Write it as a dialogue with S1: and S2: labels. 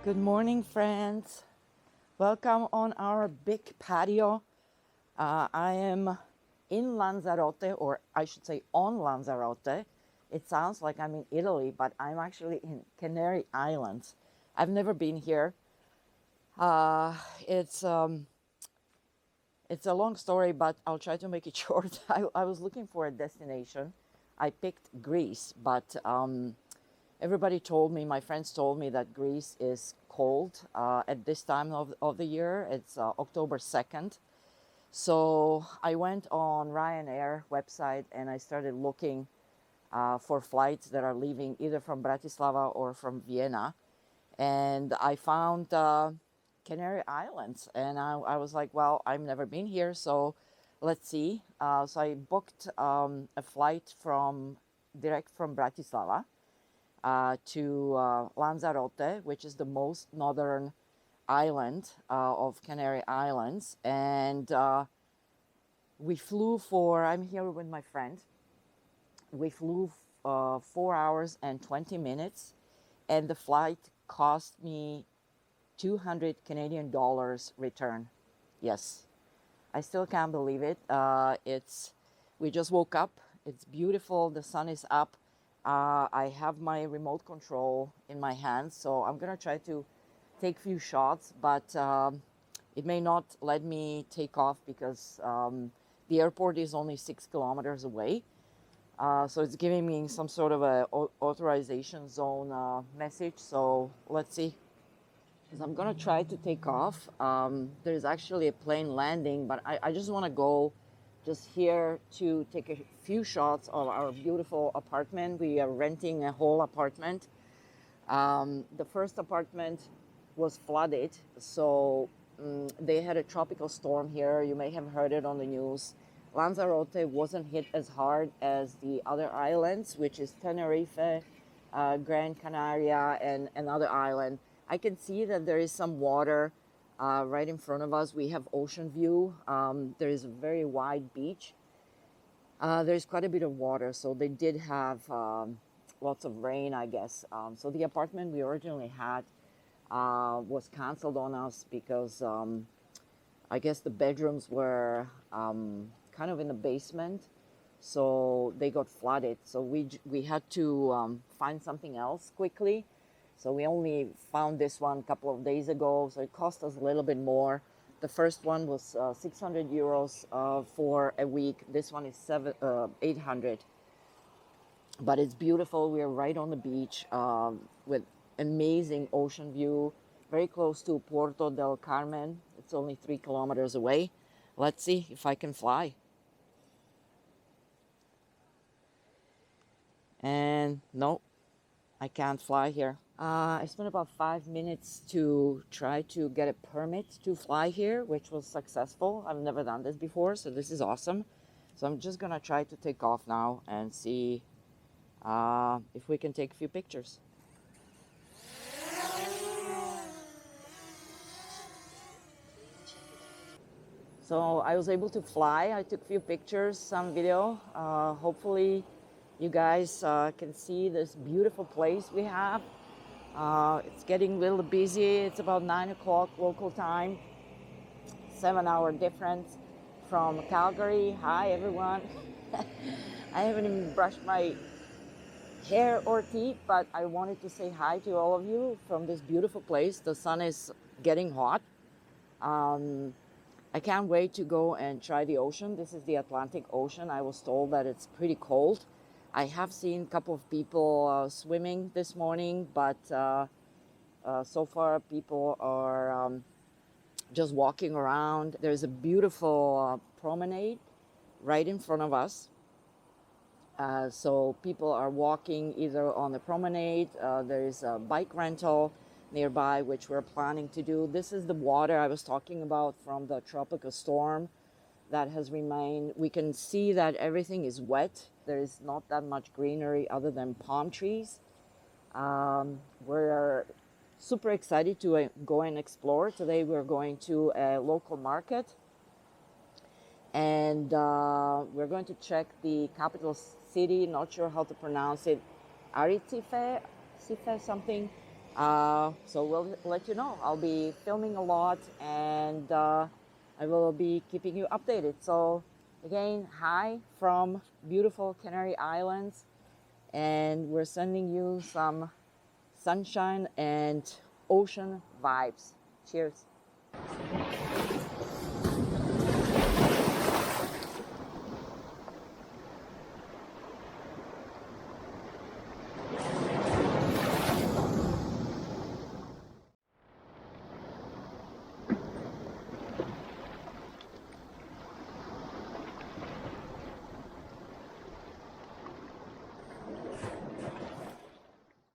S1: Good morning, friends. Welcome on our big patio. I am in Lanzarote, or I should say on Lanzarote. It sounds like I'm in Italy, but I'm actually in Canary Islands. I've never been here. Uh, it's um, it's a long story, but I'll try to make it short. I was looking for a destination. I picked Greece, but everybody told me, my friends told me that Greece is cold at this time of the year. It's October 2nd. So I went on Ryanair website and I started looking for flights that are leaving either from Bratislava or from Vienna. And I found Canary Islands. And I was like, well, I've never been here, so let's see. So I booked a flight direct from Bratislava to Lanzarote, which is the most northern island of Canary Islands. And we flew I'm here with my friend. We flew 4 hours and 20 minutes, and the flight cost me 200 Canadian dollars return. Yes, I still can't believe it. We just woke up. It's beautiful. The sun is up. I have my remote control in my hands, so I'm gonna try to take a few shots, but it may not let me take off because the airport is only 6 kilometers away. So it's giving me some sort of a authorization zone message. So let's see. Because I'm gonna try to take off. There's actually a plane landing, but I just want to go just here to take a few shots of our beautiful apartment. We are renting a whole apartment. The first apartment was flooded, so they had a tropical storm here. You may have heard it on the news. Lanzarote wasn't hit as hard as the other islands, which is Tenerife, Gran Canaria, and another island. I can see that there is some water right in front of us. We have ocean view. There is a very wide beach. There's quite a bit of water, so they did have lots of rain, I guess. So the apartment we originally had was canceled on us because I guess the bedrooms were kind of in the basement, so they got flooded. So we had to find something else quickly. So we only found this one a couple of days ago, so it cost us a little bit more. The first one was 600 euros for a week. This one is 800. But it's beautiful. We are right on the beach with amazing ocean view, very close to Puerto del Carmen. It's only 3 kilometers away. Let's see if I can fly. And no, I can't fly here. I spent about 5 minutes to try to get a permit to fly here, which was successful. I've never done this before, so this is awesome. So I'm just gonna try to take off now and see if we can take a few pictures. So I was able to fly. I took a few pictures, some video. Hopefully you guys can see this beautiful place we have. It's getting a little busy. It's about 9 o'clock local time, 7 hour difference from Calgary. Hi everyone. I haven't even brushed my hair or teeth, but I wanted to say hi to all of you from this beautiful place. The sun is getting hot. I can't wait to go and try the ocean. This is the Atlantic Ocean. I was told that it's pretty cold. I have seen a couple of people swimming this morning, but so far people are just walking around. There's a beautiful promenade right in front of us. So people are walking either on the promenade. There is a bike rental nearby, which we're planning to do. This is the water I was talking about from the tropical storm that has remained. We can see that everything is wet. There is not that much greenery other than palm trees. We're super excited to go and explore. Today we're going to a local market, and we're going to check the capital city. Not sure how to pronounce it. Arrecife something. So we'll let you know. I'll be filming a lot, and I will be keeping you updated. So again, hi from beautiful Canary Islands, and we're sending you some sunshine and ocean vibes. Cheers.